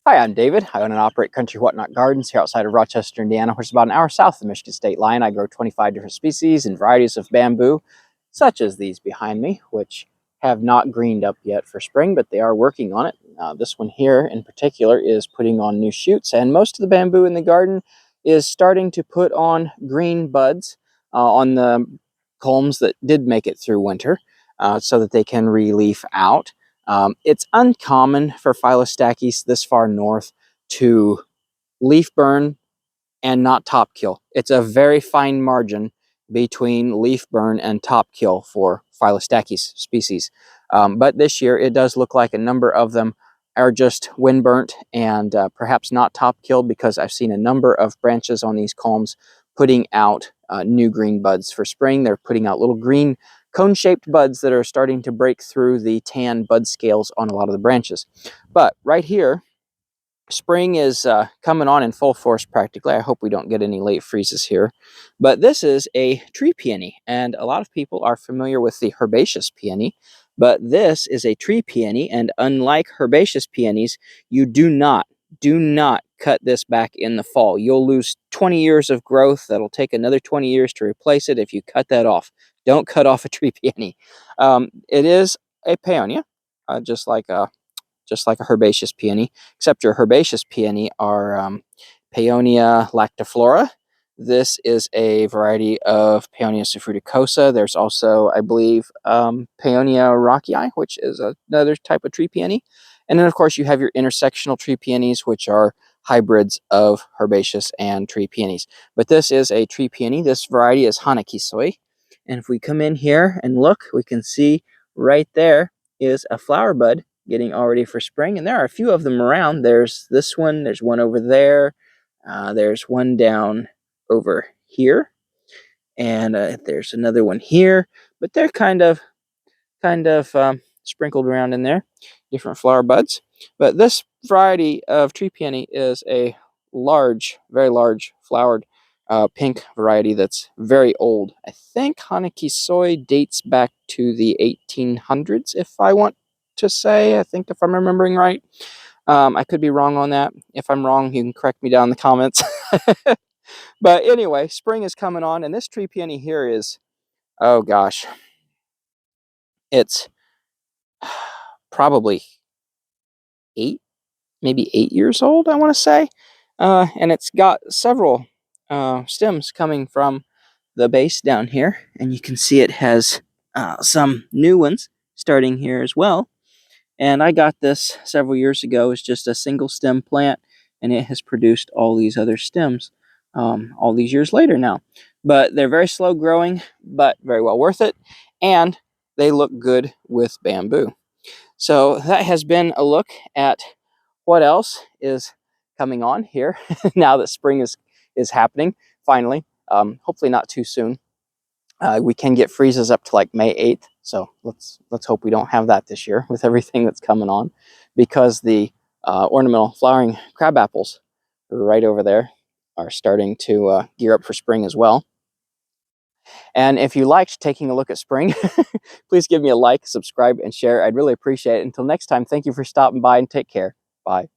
Hi, I'm David. I own and operate Country Whatnot Gardens here outside of Rochester, Indiana, which is about an hour south of the Michigan state line. I grow 25 different species and varieties of bamboo, such as these behind me, which have not greened up yet for spring, but they are working on it. This one here in particular is putting on new shoots, and most of the bamboo in the garden is starting to put on green buds on the culms that did make it through winter so that they can re-leaf out. It's uncommon for Phylostachys this far north to leaf burn and not top kill. It's a very fine margin between leaf burn and top kill for Phylostachys species. But this year it does look like a number of them are just wind burnt and perhaps not top killed, because I've seen a number of branches on these culms putting out new green buds for spring. They're putting out little green cone-shaped buds that are starting to break through the tan bud scales on a lot of the branches. But right here, spring is coming on in full force practically. I hope we don't get any late freezes here. But this is a tree peony, and a lot of people are familiar with the herbaceous peony, but this is a tree peony, and unlike herbaceous peonies, you do not cut this back in the fall. You'll lose 20 years of growth. That'll take another 20 years to replace it if you cut that off. Don't cut off a tree peony. It is a peonia, just like a herbaceous peony, except your herbaceous peony are Peonia lactiflora. This is a variety of Peonia fruticosa. There's also, I believe, Peonia rockii, which is another type of tree peony. And then, of course, you have your intersectional tree peonies, which are hybrids of herbaceous and tree peonies. But this is a tree peony. This variety is Hanakisoi. And if we come in here and look, we can see right there is a flower bud getting all ready for spring. And there are a few of them around. There's this one. There's one over there. There's one down over here. And there's another one here. But they're kind of sprinkled around in there, different flower buds. But this variety of tree peony is a large, very large flowered pink variety that's very old. I think Hanakisoi dates back to the 1800s, if I want to say. I think, if I'm remembering right. I could be wrong on that. If I'm wrong, you can correct me down in the comments. But anyway, spring is coming on, and this tree peony here is, oh gosh, it's probably maybe 8 years old, I want to say. And it's got several stems coming from the base down here, and you can see it has some new ones starting here as well. And I got this several years ago as just a single stem plant, and it has produced all these other stems all these years later now. But they're very slow growing, but very well worth it, and they look good with bamboo. So that has been a look at what else is coming on here now that spring is happening finally. Hopefully not too soon. We can get freezes up to like May 8th, so let's hope we don't have that this year with everything that's coming on, because the ornamental flowering crab apples right over there are starting to gear up for spring as well. And if you liked taking a look at spring, please give me a like, subscribe, and share. I'd really appreciate it. Until next time, thank you for stopping by, and take care. Bye.